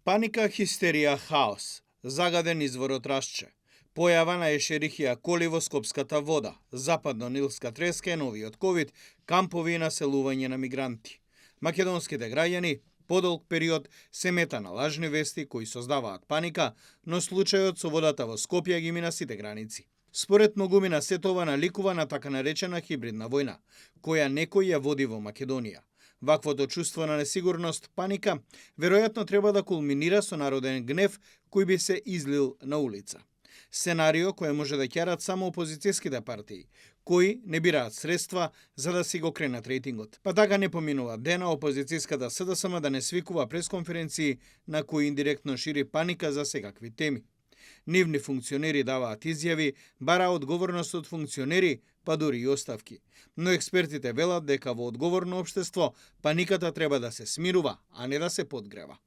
Паника, хистерија, хаос. Загаден извор од Рашче. Појава на ешерихија коли во Скопската вода. Западно-нилска треска е новиот ковид, кампови и населување на мигранти. Македонските граѓани подолг период се мета на лажни вести кои создаваат паника, но случајот со водата во Скопје ги мина сите граници. Според многумина се тоа наликува на така наречена хибридна војна, која некој ја води во Македонија. Ваквото чувство на несигурност, паника, веројатно треба да кулминира со народен гнев кој би се излил на улица. Сценарио кое може да ќерат само опозицијските партии, кои не бираат средства за да си го кренат рейтингот. Па така не поминува дена опозицијската СДСМ да не свикува пресконференции на кои индиректно шири паника за секакви теми. Нивни функционери даваат изјави, бара одговорност од функционери, па дури и оставки. Но експертите велат дека во одговорно општество паниката треба да се смирува, а не да се подгрева.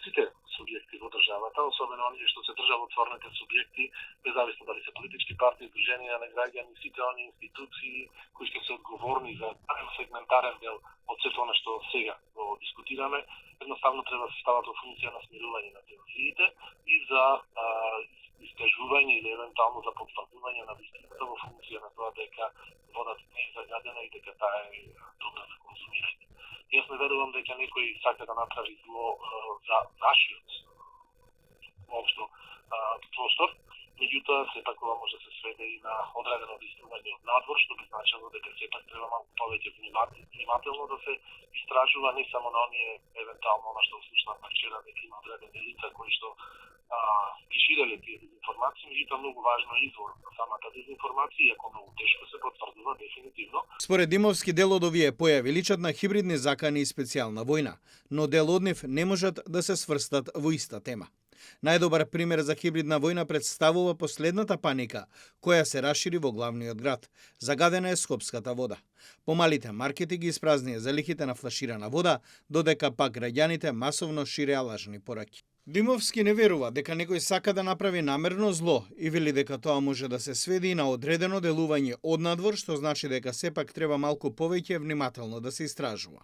Сите субјекти во државата, особено оние што се државотворните субјекти, независно дали се политички партии, здруженија на граѓани, сите оние институции кои што се одговорни за сегментарен дел од сето она што сега го дискутираме, едноставно треба да се стават во функција на смирување на тензиите и за искажување или евентуално за потврдување на вистината во функција на тоа дека водата не е загадена и дека таа е добра за консумирање. Јас не верувам дека некој сака да направи зло за нашиот општо простор, меѓутоа сепак ова може да се сведе и на одредено действување од надвор, што би значило дека сепак треба малку повеќе внимателно да се истражува не само на оние евентуално она што слушнавме вчера дека има одредени лица кои што ги ширеле тие дезинформации, меѓутоа многу важно е извор на самата дезинформација, иако многу тешко се потврдува дефинитивно. Според Димовски, дел од овие појави личат на хибридни закани и специјална војна, но дел од нив не можат да се сврстат во иста тема. Најдобар пример за хибридна војна представува последната паника, која се расшири во главниот град. Загадена е Скопската вода. Помалите маркети ги испразнија залихите на флаширана вода, додека пак граѓаните масовно ширеа лажни пораки. Димовски не верува дека некој сака да направи намерно зло и вели дека тоа може да се сведи и на одредено делување однадвор, што значи дека сепак треба малку повеќе внимателно да се истражува.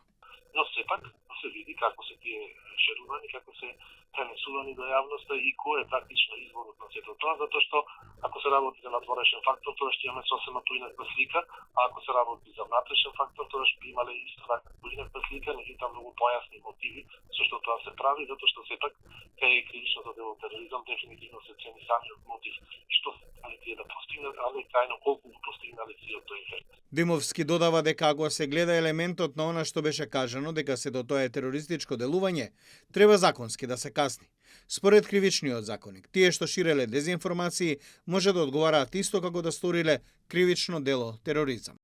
Но сепак се види како се тие шерувани, како се пренесувани до јавноста и кој е практично изворот на сето тоа, затоа што ако се работи за надворешен фактор, тоа ќе имаме сосема поинаква слика, а ако се работи за внатрешен фактор, тоа ќе имале исто така поинаква слика, меѓутоа многу појасни мотиви со што тоа се прави, затоа што сепак кај кривичното дело тероризам дефинитивно се цени самиот мотив и што али тие да постигнат, али крајно колку го постигнале сиот тој ефект. Димовски додава дека ако се гледа елементот на она што беше кажано дека сето тоа е терористичко делување, треба законски да се касни. Според кривичниот законник, тие што ширеле дезинформации може да одговараат исто како да сториле кривично дело тероризам.